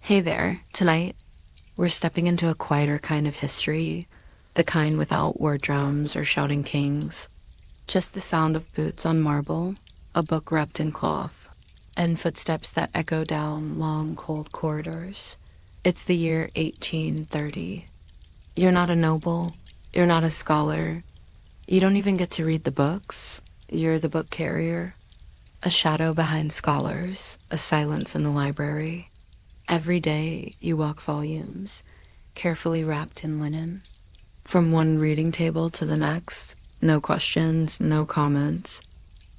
Hey there. Tonight, we're stepping into a quieter kind of history, the kind without war drums or shouting kings. Just the sound of boots on marble, a book wrapped in cloth, and footsteps that echo down long, cold corridors. It's the year 1830. You're not a noble, you're not a scholar, you don't even get to read the books. You're the book carrier, a shadow behind scholars, a silence in the library. Every day you walk volumes, carefully wrapped in linen. From one reading table to the next, no questions, no comments.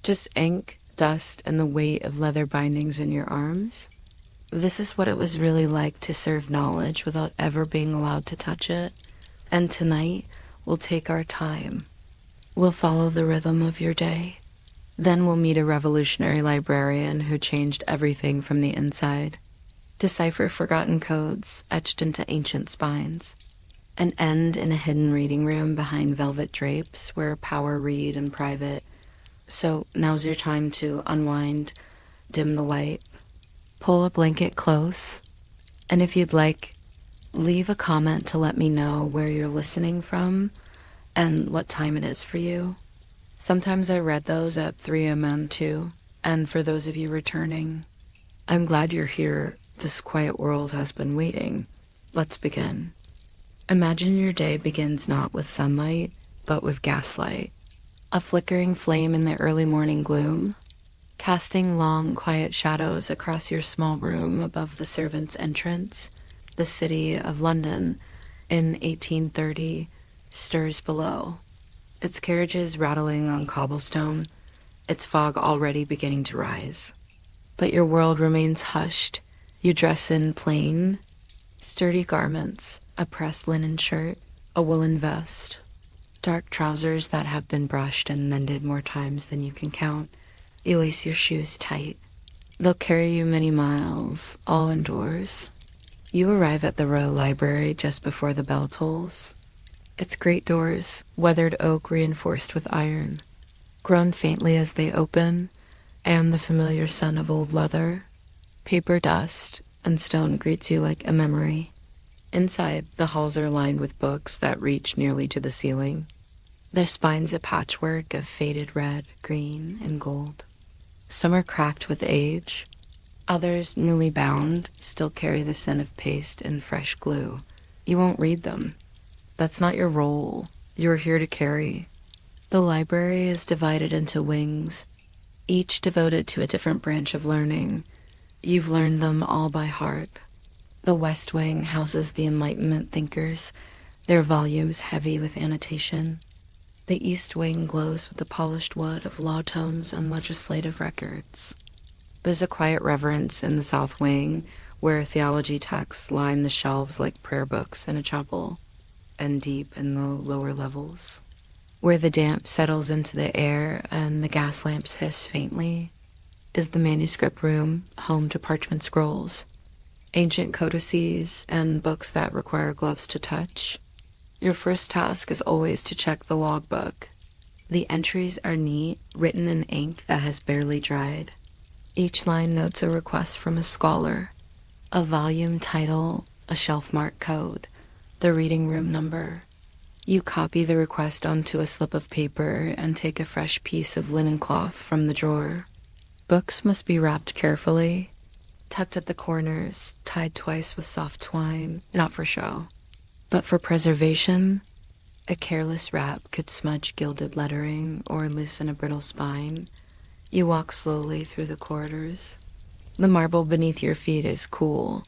Just ink, dust, and the weight of leather bindings in your arms. This is what it was really like to serve knowledge without ever being allowed to touch it. And tonight, we'll take our time. We'll follow the rhythm of your day. Then we'll meet a revolutionary librarian who changed everything from the inside. Decipher forgotten codes etched into ancient spines, and end in a hidden reading room behind velvet drapes where power read in private. So now's your time to unwind, dim the light, pull a blanket close, and if you'd like, leave a comment to let me know where you're listening from and what time it is for you. Sometimes I read those at 3 a.m. too, and for those of you returning, I'm glad you're here. This quiet world has been waiting. Let's begin. Imagine your day begins not with sunlight, but with gaslight. A flickering flame in the early morning gloom, casting long, quiet shadows across your small room above the servants' entrance. The city of London in 1830 stirs below, its carriages rattling on cobblestone, its fog already beginning to rise. But your world remains hushed. You dress in plain, sturdy garments, a pressed linen shirt, a woolen vest, dark trousers that have been brushed and mended more times than you can count. You lace your shoes tight. They'll carry you many miles, all indoors. You arrive at the Royal Library just before the bell tolls. Its great doors, weathered oak reinforced with iron, groan faintly as they open, and the familiar scent of old leather, paper dust, and stone greets you like a memory. Inside, the halls are lined with books that reach nearly to the ceiling, their spines a patchwork of faded red, green, and gold. Some are cracked with age. Others, newly bound, still carry the scent of paste and fresh glue. You won't read them. That's not your role. You're here to carry. The library is divided into wings, each devoted to a different branch of learning. You've learned them all by heart. The West Wing houses the Enlightenment thinkers, their volumes heavy with annotation. The East Wing glows with the polished wood of law tomes and legislative records. There's a quiet reverence in the South Wing, where theology texts line the shelves like prayer books in a chapel, and deep in the lower levels, where the damp settles into the air and the gas lamps hiss faintly, is the manuscript room, home to parchment scrolls, ancient codices, and books that require gloves to touch. Your first task is always to check the logbook. The entries are neat, written in ink that has barely dried. Each line notes a request from a scholar, a volume title, a shelfmark code, the reading room number. You copy the request onto a slip of paper and take a fresh piece of linen cloth from the drawer. Books must be wrapped carefully, tucked at the corners, tied twice with soft twine, not for show, but for preservation. A careless wrap could smudge gilded lettering or loosen a brittle spine. You walk slowly through the corridors. The marble beneath your feet is cool.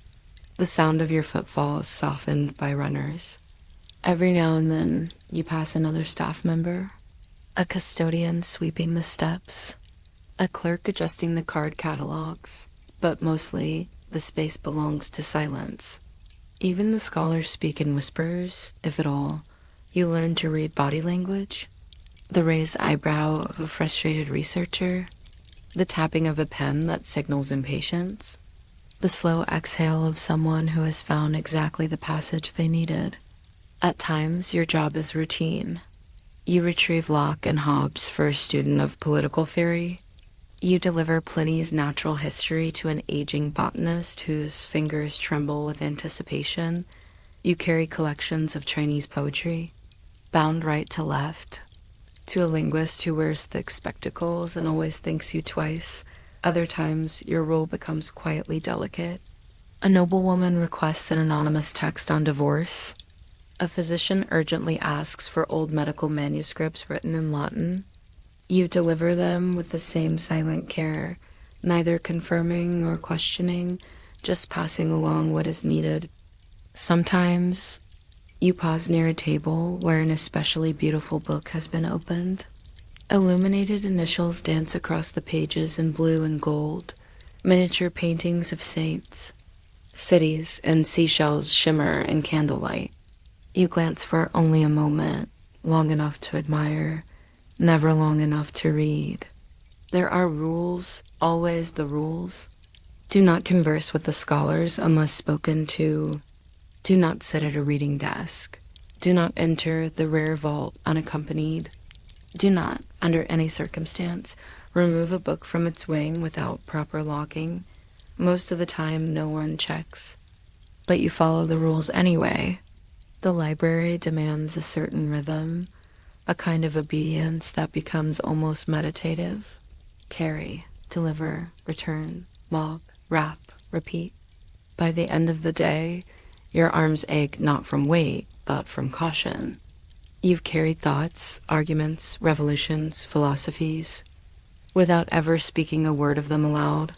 The sound of your footfall is softened by runners. Every now and then, you pass another staff member, a custodian sweeping the steps, a clerk adjusting the card catalogs, but mostly the space belongs to silence. Even the scholars speak in whispers, if at all. You learn to read body language, the raised eyebrow of a frustrated researcher, the tapping of a pen that signals impatience, the slow exhale of someone who has found exactly the passage they needed. At times, your job is routine. You retrieve Locke and Hobbes for a student of political theory, You deliver Pliny's natural history to an aging botanist whose fingers tremble with anticipation. You carry collections of Chinese poetry, bound right to left, to a linguist who wears thick spectacles and always thanks you twice. Other times, your role becomes quietly delicate. A noblewoman requests an anonymous text on divorce. A physician urgently asks for old medical manuscripts written in Latin. You deliver them with the same silent care, neither confirming nor questioning, just passing along what is needed. Sometimes you pause near a table where an especially beautiful book has been opened. Illuminated initials dance across the pages in blue and gold. Miniature paintings of saints, cities, and seashells shimmer in candlelight. You glance for only a moment, long enough to admire, never long enough to read. There are rules, always the rules. Do not converse with the scholars unless spoken to. Do not sit at a reading desk. Do not enter the rare vault unaccompanied. Do not, under any circumstance, remove a book from its wing without proper locking. Most of the time, no one checks. But you follow the rules anyway. The library demands a certain rhythm, a kind of obedience that becomes almost meditative. Carry, deliver, return, log, wrap, repeat. By the end of the day, your arms ache not from weight, but from caution. You've carried thoughts, arguments, revolutions, philosophies, without ever speaking a word of them aloud.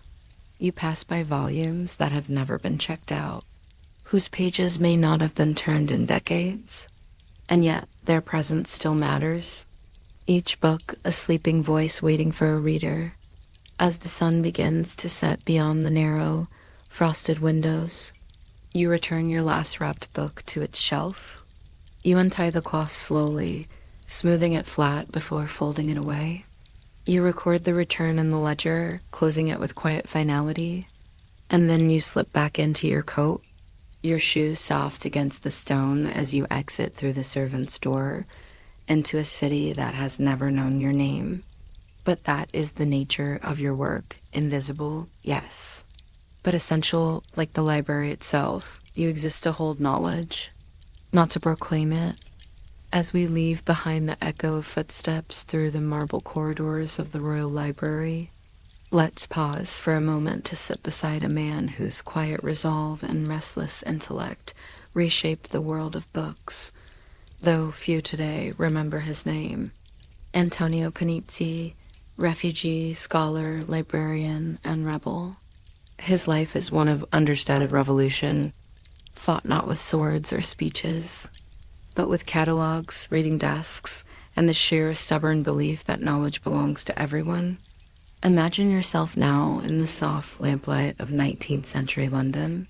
You pass by volumes that have never been checked out, whose pages may not have been turned in decades, and yet their presence still matters. Each book a sleeping voice waiting for a reader. As the sun begins to set beyond the narrow, frosted windows, you return your last wrapped book to its shelf. You untie the cloth slowly, smoothing it flat before folding it away. You record the return in the ledger, closing it with quiet finality, and then you slip back into your coat, your shoes soft against the stone as you exit through the servant's door into a city that has never known your name. But that is the nature of your work, invisible, yes, but essential like the library itself. You exist to hold knowledge, not to proclaim it. As we leave behind the echo of footsteps through the marble corridors of the Royal Library, let's pause for a moment to sit beside a man whose quiet resolve and restless intellect reshaped the world of books, though few today remember his name. Antonio Panizzi, refugee, scholar, librarian, and rebel. His life is one of understated revolution, fought not with swords or speeches, but with catalogues, reading desks, and the sheer stubborn belief that knowledge belongs to everyone. Imagine yourself now in the soft lamplight of 19th century London.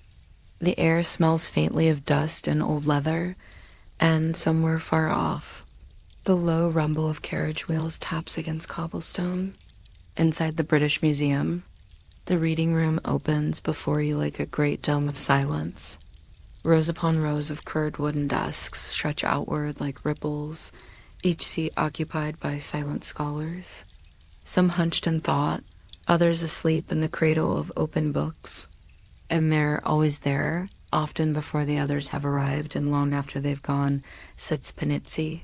The air smells faintly of dust and old leather, and somewhere far off, the low rumble of carriage wheels taps against cobblestone. Inside the British Museum, the reading room opens before you like a great dome of silence. Rows upon rows of curved wooden desks stretch outward like ripples, each seat occupied by silent scholars. Some hunched in thought, others asleep in the cradle of open books. And they're always there, often before the others have arrived and long after they've gone, sits Panizzi.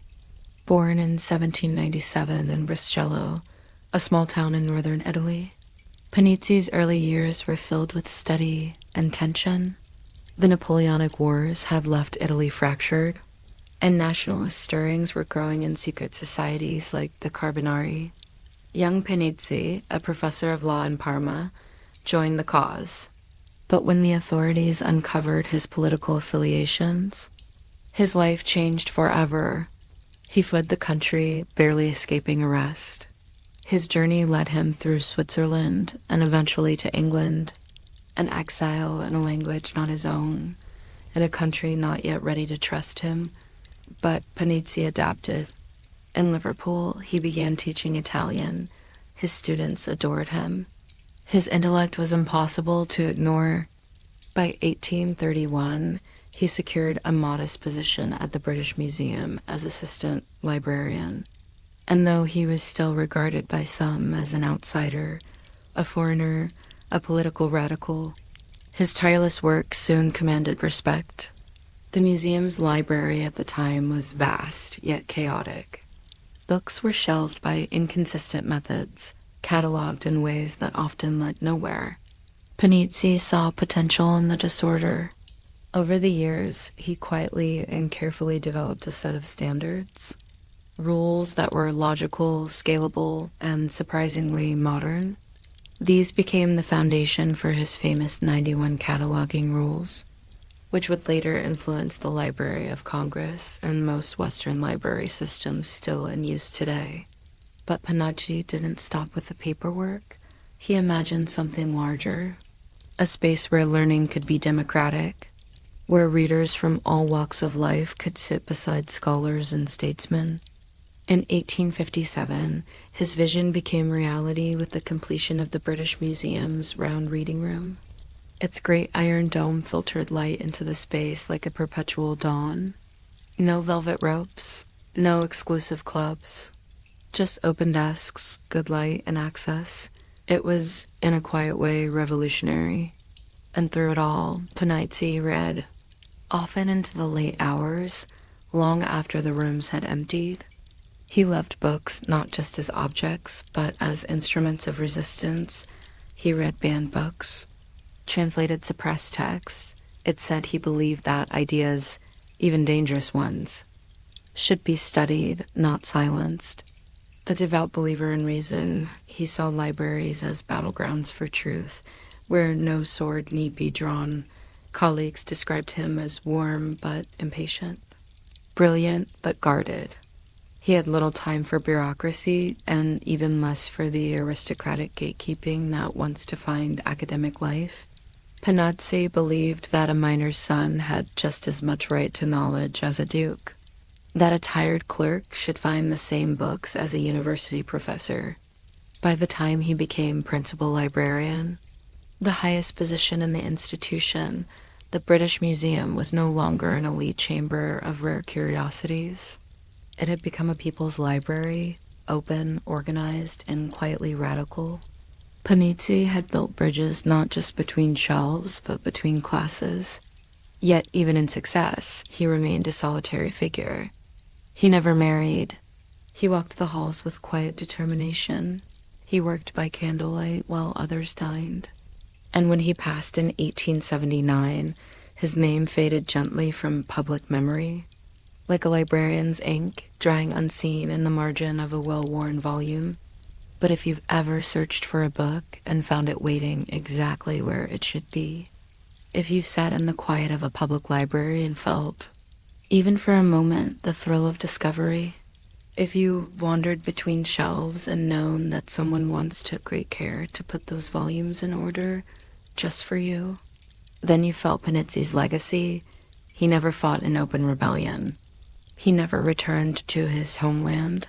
Born in 1797 in Briscello, a small town in northern Italy, Panizzi's early years were filled with study and tension. The Napoleonic Wars had left Italy fractured, and nationalist stirrings were growing in secret societies like the Carbonari. Young Panizzi, a professor of law in Parma, joined the cause. But when the authorities uncovered his political affiliations, his life changed forever. He fled the country, barely escaping arrest. His journey led him through Switzerland and eventually to England, an exile in a language not his own, in a country not yet ready to trust him. But Panizzi adapted. In Liverpool, he began teaching Italian. His students adored him. His intellect was impossible to ignore. By 1831, he secured a modest position at the British Museum as assistant librarian. And though he was still regarded by some as an outsider, a foreigner, a political radical. His tireless work soon commanded respect. The museum's library at the time was vast, yet chaotic. Books were shelved by inconsistent methods, catalogued in ways that often led nowhere. Panizzi saw potential in the disorder. Over the years, he quietly and carefully developed a set of standards, rules that were logical, scalable, and surprisingly modern. These became the foundation for his famous 91 cataloging rules, which would later influence the Library of Congress and most Western library systems still in use today. But Panizzi didn't stop with the paperwork. He imagined something larger, a space where learning could be democratic, where readers from all walks of life could sit beside scholars and statesmen. In 1857, his vision became reality with the completion of the British Museum's round reading room. Its great iron dome filtered light into the space like a perpetual dawn. No velvet ropes, no exclusive clubs, just open desks, good light, and access. It was, in a quiet way, revolutionary. And through it all, Panizzi read, often into the late hours, long after the rooms had emptied. He loved books not just as objects, but as instruments of resistance. He read banned books, translated suppressed texts. It said he believed that ideas, even dangerous ones, should be studied, not silenced. A devout believer in reason, he saw libraries as battlegrounds for truth, where no sword need be drawn. Colleagues described him as warm but impatient, brilliant but guarded. He had little time for bureaucracy and even less for the aristocratic gatekeeping that once defined academic life. Panizzi believed that a miner's son had just as much right to knowledge as a duke, that a tired clerk should find the same books as a university professor. By the time he became principal librarian, the highest position in the institution, the British Museum was no longer an elite chamber of rare curiosities. It had become a people's library, open, organized, and quietly radical. Panizzi had built bridges not just between shelves, but between classes. Yet, even in success, he remained a solitary figure. He never married. He walked the halls with quiet determination. He worked by candlelight while others dined. And when he passed in 1879, his name faded gently from public memory, like a librarian's ink drying unseen in the margin of a well-worn volume. But if you've ever searched for a book and found it waiting exactly where it should be, if you've sat in the quiet of a public library and felt, even for a moment, the thrill of discovery, if you wandered between shelves and known that someone once took great care to put those volumes in order just for you, then you felt Panizzi's legacy. He never fought in open rebellion. He never returned to his homeland,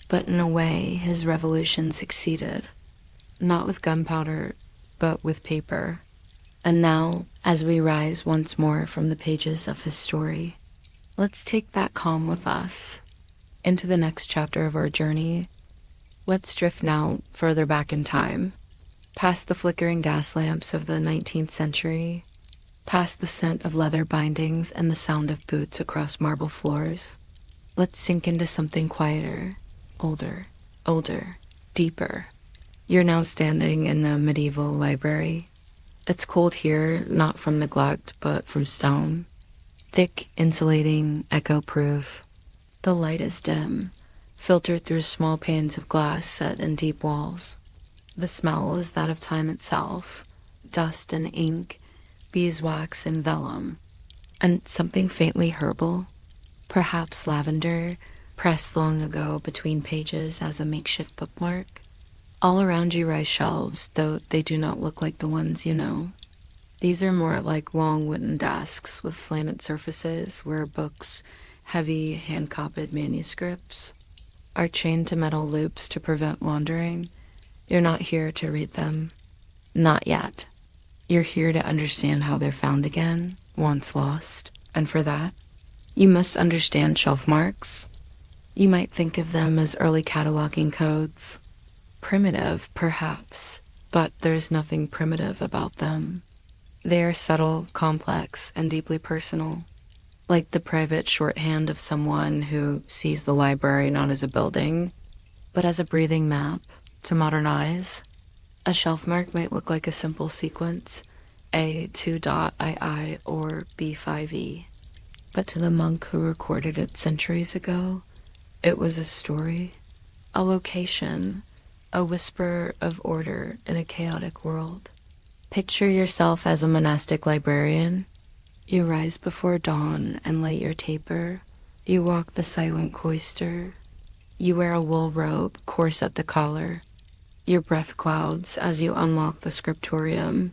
but in a way, his revolution succeeded. Not with gunpowder, but with paper. And now, as we rise once more from the pages of his story, let's take that calm with us into the next chapter of our journey. Let's drift now further back in time, past the flickering gas lamps of the 19th century, past the scent of leather bindings and the sound of boots across marble floors. Let's sink into something quieter, older, deeper. You're now standing in a medieval library. It's cold here, not from neglect, but from stone. Thick, insulating, echo-proof. The light is dim, filtered through small panes of glass set in deep walls. The smell is that of time itself, dust and ink, beeswax and vellum, and something faintly herbal, perhaps lavender, pressed long ago between pages as a makeshift bookmark. All around you rise shelves, though they do not look like the ones you know. These are more like long wooden desks with slanted surfaces where books, heavy hand-copied manuscripts, are chained to metal loops to prevent wandering. You're not here to read them. Not yet. You're here to understand how they're found again, once lost, and for that, you must understand shelf marks. You might think of them as early cataloging codes. Primitive, perhaps, But there's nothing primitive about them. They are subtle, complex, and deeply personal, like the private shorthand of someone who sees the library not as a building, but as a breathing map. To modern eyes, a shelf mark might look like a simple sequence, A2.II or B5E. But to the monk who recorded it centuries ago, it was a story, a location, a whisper of order in a chaotic world. Picture yourself as a monastic librarian. You rise before dawn and light your taper. You walk the silent cloister. You wear a wool robe, coarse at the collar. Your breath clouds as you unlock the scriptorium.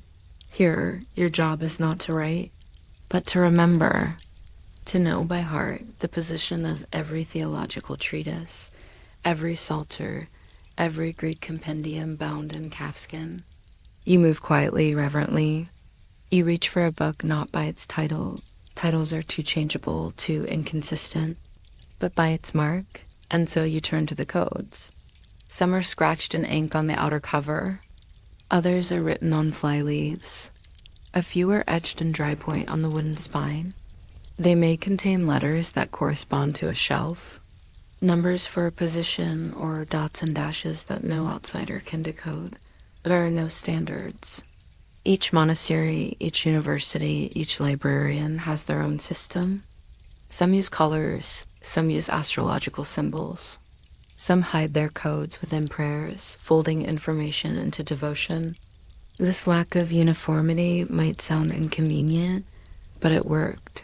Here, your job is not to write, but to remember, to know by heart the position of every theological treatise, every psalter, every Greek compendium bound in calfskin. You move quietly, reverently. You reach for a book not by its title. Titles are too changeable, too inconsistent, but by its mark, and so you turn to the codes. Some are scratched in ink on the outer cover. Others are written on fly leaves. A few are etched in dry point on the wooden spine. They may contain letters that correspond to a shelf, numbers for a position, or dots and dashes that no outsider can decode. There are no standards. Each monastery, each university, each librarian has their own system. Some use colors, some use astrological symbols. Some hide their codes within prayers, folding information into devotion. This lack of uniformity might sound inconvenient, but it worked.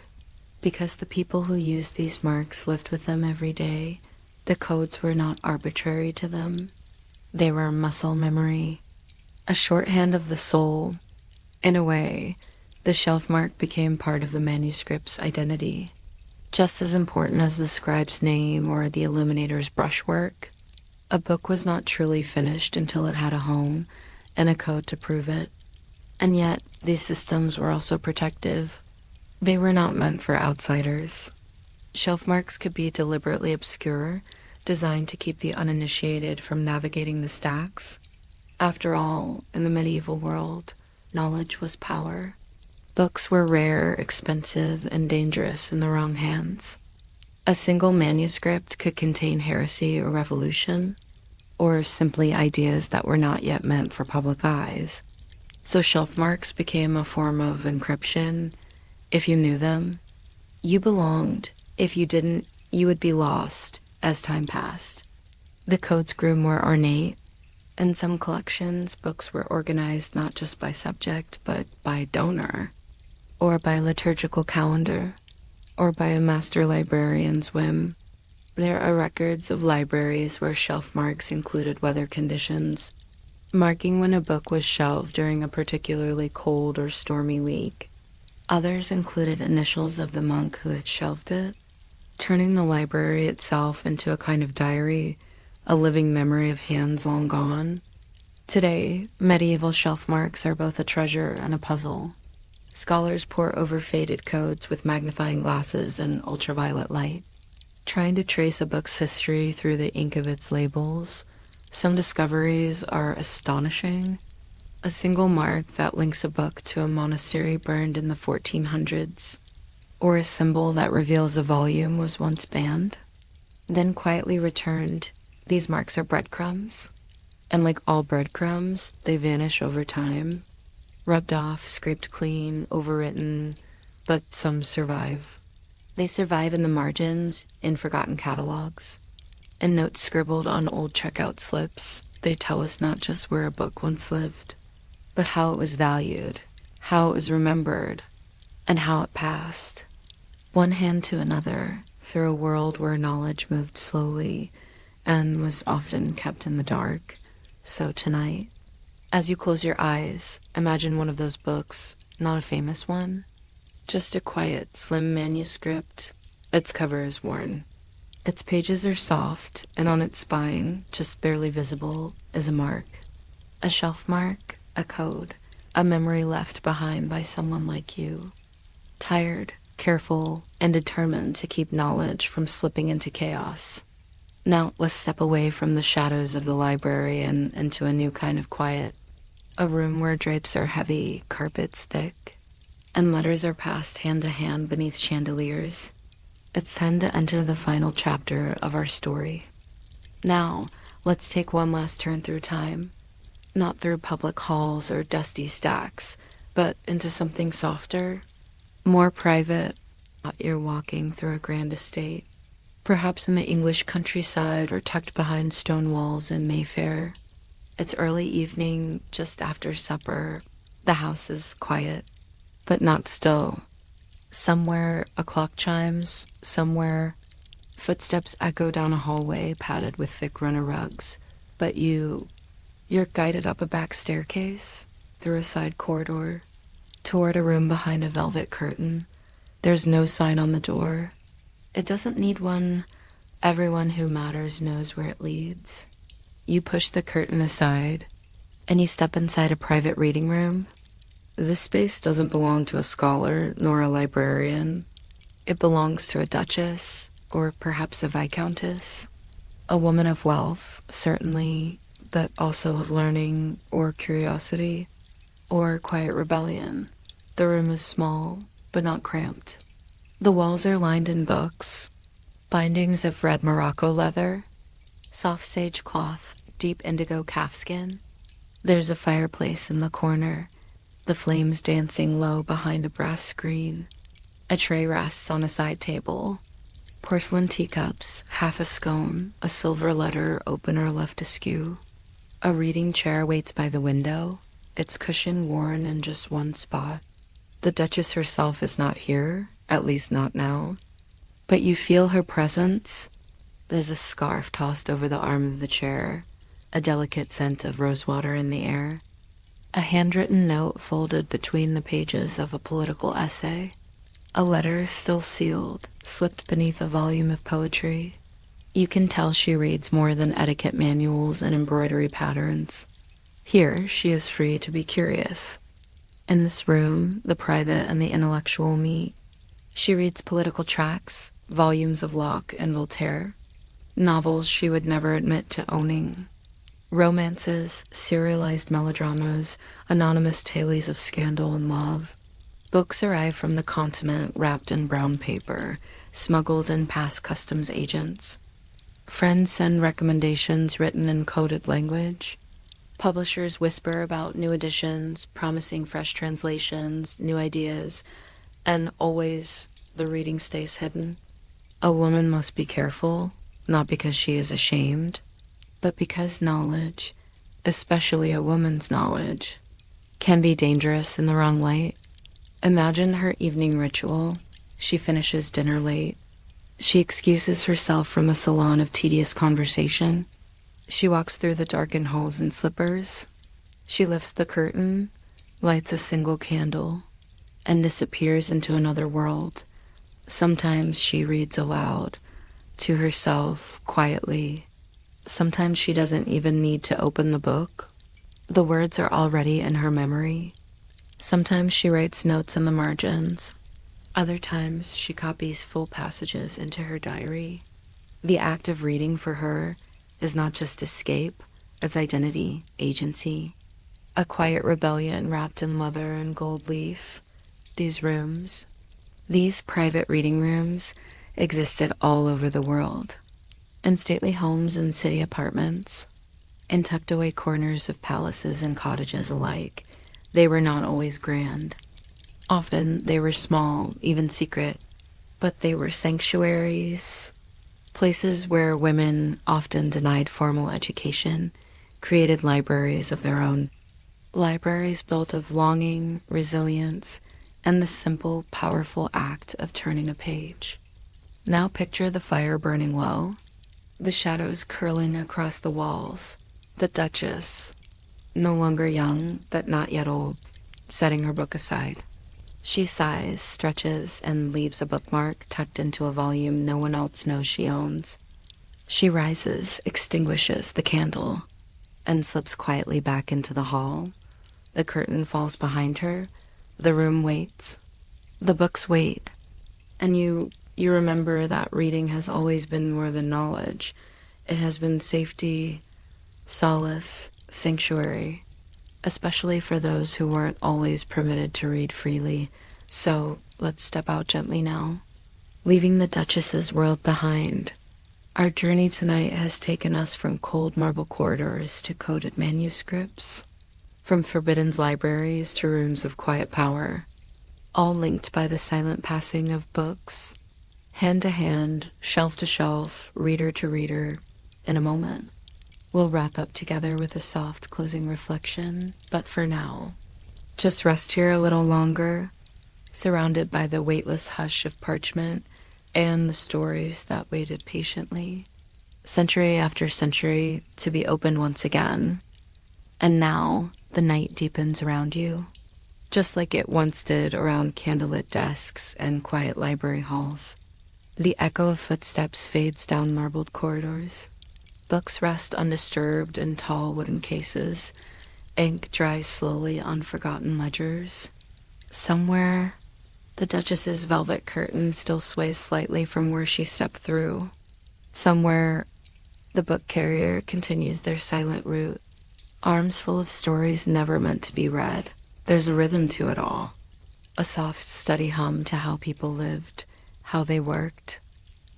Because the people who used these marks lived with them every day, the codes were not arbitrary to them. They were muscle memory, a shorthand of the soul. In a way, the shelf mark became part of the manuscript's identity, just as important as the scribe's name or the illuminator's brushwork. A book was not truly finished until it had a home and a code to prove it. And yet, these systems were also protective. They were not meant for outsiders. Shelf marks could be deliberately obscure, designed to keep the uninitiated from navigating the stacks. After all, in the medieval world, knowledge was power. Books were rare, expensive, and dangerous in the wrong hands. A single manuscript could contain heresy or revolution, or simply ideas that were not yet meant for public eyes. So shelf marks became a form of encryption. If you knew them, you belonged. If you didn't, you would be lost as time passed. The codes grew more ornate. In some collections, books were organized not just by subject, but by donor, or by liturgical calendar, or by a master librarian's whim. There are records of libraries where shelf marks included weather conditions, marking when a book was shelved during a particularly cold or stormy week. Others included initials of the monk who had shelved it, turning the library itself into a kind of diary, a living memory of hands long gone. Today, medieval shelf marks are both a treasure and a puzzle. Scholars pore over faded codes with magnifying glasses and ultraviolet light, trying to trace a book's history through the ink of its labels. Some discoveries are astonishing. A single mark that links a book to a monastery burned in the 1400s, or a symbol that reveals a volume was once banned, then quietly returned. These marks are breadcrumbs, and like all breadcrumbs, they vanish over time. Rubbed off, scraped clean, overwritten, but some survive. They survive in the margins, in forgotten catalogs, and notes scribbled on old checkout slips. They tell us not just where a book once lived, but how it was valued, how it was remembered, and how it passed. One hand to another, through a world where knowledge moved slowly and was often kept in the dark. So tonight, as you close your eyes, imagine one of those books, not a famous one, just a quiet, slim manuscript. Its cover is worn. Its pages are soft, and on its spine, just barely visible, is a mark. A shelf mark, a code, a memory left behind by someone like you. Tired, careful, and determined to keep knowledge from slipping into chaos. Now, let's step away from the shadows of the library and into a new kind of quiet. A room where drapes are heavy, carpets thick, and letters are passed hand to hand beneath chandeliers. It's time to enter the final chapter of our story. Now, let's take one last turn through time. Not through public halls or dusty stacks, but into something softer, more private. You're walking through a grand estate, perhaps in the English countryside or tucked behind stone walls in Mayfair. It's early evening, just after supper. The house is quiet, but not still. Somewhere a clock chimes, somewhere footsteps echo down a hallway padded with thick runner rugs. But you're guided up a back staircase, through a side corridor, toward a room behind a velvet curtain. There's no sign on the door. It doesn't need one. Everyone who matters knows where it leads. You push the curtain aside, and you step inside a private reading room. This space doesn't belong to a scholar nor a librarian. It belongs to a duchess, or perhaps a viscountess. A woman of wealth, certainly, but also of learning or curiosity, or quiet rebellion. The room is small, but not cramped. The walls are lined in books, bindings of red Morocco leather, soft sage cloth, deep indigo calfskin. There's a fireplace in the corner, the flames dancing low behind a brass screen. A tray rests on a side table. Porcelain teacups, half a scone, a silver letter opener left askew. A reading chair waits by the window, its cushion worn in just one spot. The Duchess herself is not here, at least not now. But you feel her presence. There's a scarf tossed over the arm of the chair, a delicate scent of rosewater in the air. A handwritten note folded between the pages of a political essay. A letter still sealed, slipped beneath a volume of poetry. You can tell she reads more than etiquette manuals and embroidery patterns. Here, she is free to be curious. In this room, the private and the intellectual meet. She reads political tracts, volumes of Locke and Voltaire, novels she would never admit to owning, romances, serialized melodramas, anonymous tales of scandal and love. Books arrive from the continent wrapped in brown paper, smuggled in past customs agents. Friends send recommendations written in coded language. Publishers whisper about new editions, promising fresh translations, new ideas, and always the reading stays hidden. A woman must be careful, not because she is ashamed, but because knowledge, especially a woman's knowledge, can be dangerous in the wrong light. Imagine her evening ritual. She finishes dinner late. She excuses herself from a salon of tedious conversation. She walks through the darkened halls in slippers. She lifts the curtain, lights a single candle, and disappears into another world. Sometimes she reads aloud, to herself, quietly. Sometimes she doesn't even need to open the book. The words are already in her memory. Sometimes she writes notes in the margins. Other times she copies full passages into her diary. The act of reading for her is not just escape, it's identity, agency. A quiet rebellion wrapped in leather and gold leaf. These rooms, these private reading rooms, existed all over the world. In stately homes and city apartments, in tucked away corners of palaces and cottages alike. They were not always grand. Often they were small, even secret, but they were sanctuaries, places where women, often denied formal education, created libraries of their own. Libraries built of longing, resilience, and the simple, powerful act of turning a page. Now picture the fire burning low, the shadows curling across the walls, the Duchess, no longer young, but not yet old, setting her book aside. She sighs, stretches, and leaves a bookmark tucked into a volume no one else knows she owns. She rises, extinguishes the candle, and slips quietly back into the hall. The curtain falls behind her. The room waits. The books wait. And you remember that reading has always been more than knowledge. It has been safety, solace, sanctuary. especially for those who weren't always permitted to read freely. So let's step out gently now, leaving the Duchess's world behind. Our journey tonight has taken us from cold marble corridors to coded manuscripts, from Forbidden's libraries to rooms of quiet power, all linked by the silent passing of books, hand to hand, shelf to shelf, reader to reader. In a moment, we'll wrap up together with a soft closing reflection, but for now, just rest here a little longer, surrounded by the weightless hush of parchment and the stories that waited patiently, century after century, to be opened once again. And now, the night deepens around you, just like it once did around candlelit desks and quiet library halls. The echo of footsteps fades down marbled corridors. Books rest undisturbed in tall wooden cases. Ink dries slowly on forgotten ledgers. Somewhere, the Duchess's velvet curtain still sways slightly from where she stepped through. Somewhere, the book carrier continues their silent route. Arms full of stories never meant to be read. There's a rhythm to it all. A soft, steady hum to how people lived, how they worked,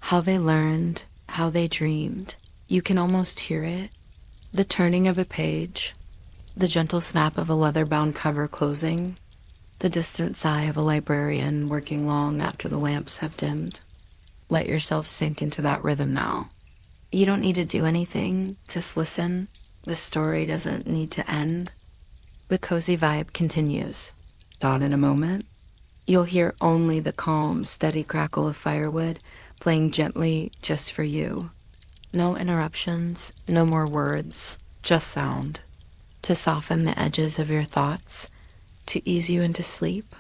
how they learned, how they dreamed. You can almost hear it. The turning of a page, the gentle snap of a leather-bound cover closing, the distant sigh of a librarian working long after the lamps have dimmed. Let yourself sink into that rhythm now. You don't need to do anything, just listen. The story doesn't need to end. The cozy vibe continues. Thought in a moment, you'll hear only the calm, steady crackle of firewood playing gently just for you. No interruptions, no more words, just sound. To soften the edges of your thoughts, to ease you into sleep.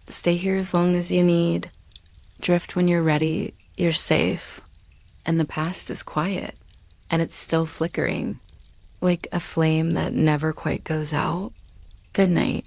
Stay here as long as you need. Drift when you're ready. You're safe. And the past is quiet, and it's still flickering, like a flame that never quite goes out. Good night.